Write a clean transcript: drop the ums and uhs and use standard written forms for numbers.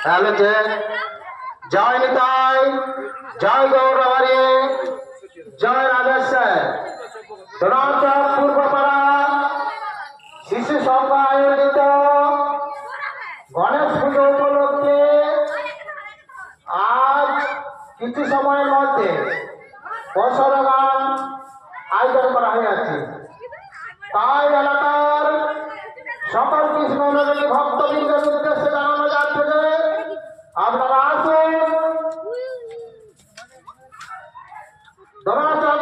তাহলে যে জয় নিতাই, জয় গৌরবারী, জয় রাধেশ্বর। ধনাচক পূর্বপাড়া শিশু সংঘ আয়োজিত গণেশ পুজো উপলক্ষে আজ কিছু সময়ের মধ্যে বছর গান আয়োজন করা হয়েছে। তাই এলাকার সকল কৃষ্ণনগরী ভক্তবৃন্দের উদ্দেশ্যে জানানো যাচ্ছে যে আপনারা আসুন, ধনাচক